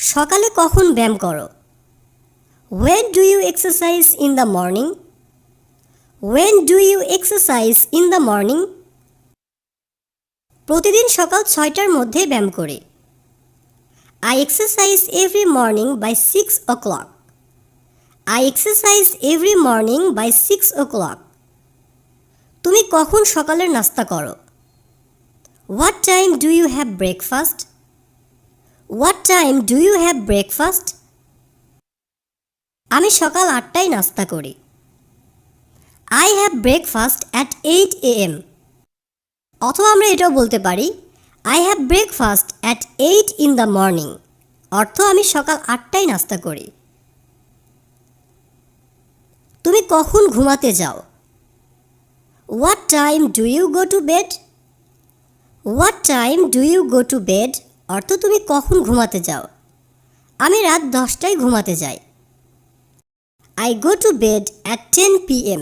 সকালে কখন ব্যায়াম করো? When do you exercise in the morning? When do you exercise in the morning? প্রতিদিন সকাল 6টার মধ্যে ব্যায়াম করি। I exercise every morning by 6 o'clock. I exercise every morning by 6 o'clock. তুমি কখন সকালের নাস্তা করো? What time do you have breakfast? What time do you have breakfast? আমি সকাল 8টায় নাস্তা করি। I have breakfast at 8 a.m. অথবা আমরা এটাও বলতে পারি I have breakfast at 8 in the morning. অর্থ আমি সকাল 8টায় নাস্তা করি। তুমি কখন ঘুমাতে যাও? What time do you go to bed? What time do you go to bed? অর্থ তুমি কখন ঘুমাতে যাও? আমি রাত 10টায় ঘুমাতে যাই। I go to bed at 10 p.m.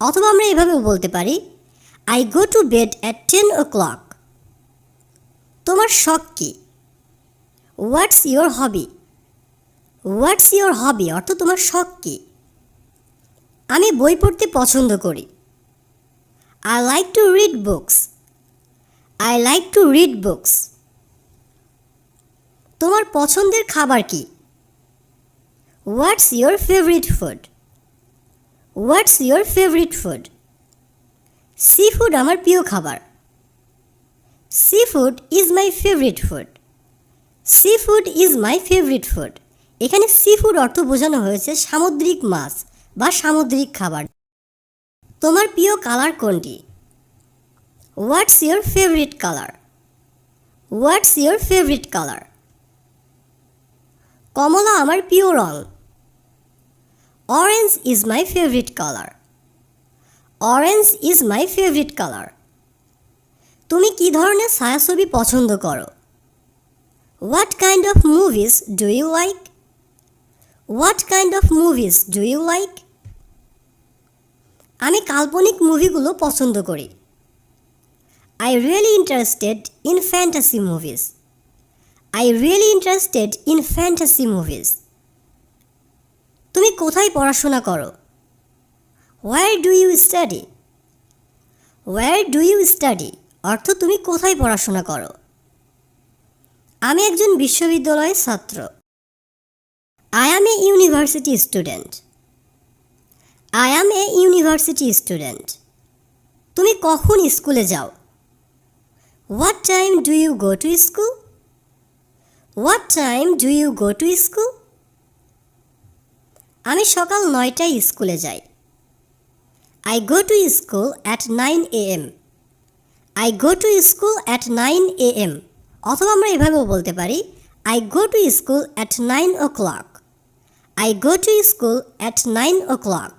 অথবা আমরা এভাবেও বলতে পারি I go to bed at 10 o'clock. তোমার শখ কি? What's your hobby? What's your hobby? অর্থ তোমার শখ কি? আমি বই পড়তে পছন্দ করি। I like to read books. I like to read books. তোমার পছন্দের খাবার কি? What's your favorite food? What's your favorite food? Seafood আমার প্রিয় খাবার। Seafood is my favorite food. Seafood is my favorite food. এখানে seafood অর্থ বোঝানো হয়েছে সামুদ্রিক মাছ বা সামুদ্রিক খাবার। তোমার প্রিয় কালার কোনটি? What's your favorite color? What's your favorite color? কমলা আমার প্রিয় রং। Orange is my favorite color. Orange is my favorite color. তুমি কি ধরনের ছায়াছবি পছন্দ করো? What kind of movies do you like? What kind of movies do you like? আমি কাল্পনিক মুভিগুলো পছন্দ করি। I really interested in fantasy movies. I really interested in fantasy movies. তুমি কোথায় পড়াশোনা করো? Where do you study? Where do you study? অর্থ তুমি কোথায় পড়াশোনা করো? আমি একজন বিশ্ববিদ্যালয়ের ছাত্র। I am a university student. I am a university student. তুমি কখন স্কুলে যাও? What time do you go to school? What time do you go to school? আমি সকাল 9টায় স্কুলে যাই। I go to school at 9 a.m. I go to school at 9 a.m. অথবা আমরা এভাবেও বলতে পারি I go to school at 9 o'clock. I go to school at 9 o'clock.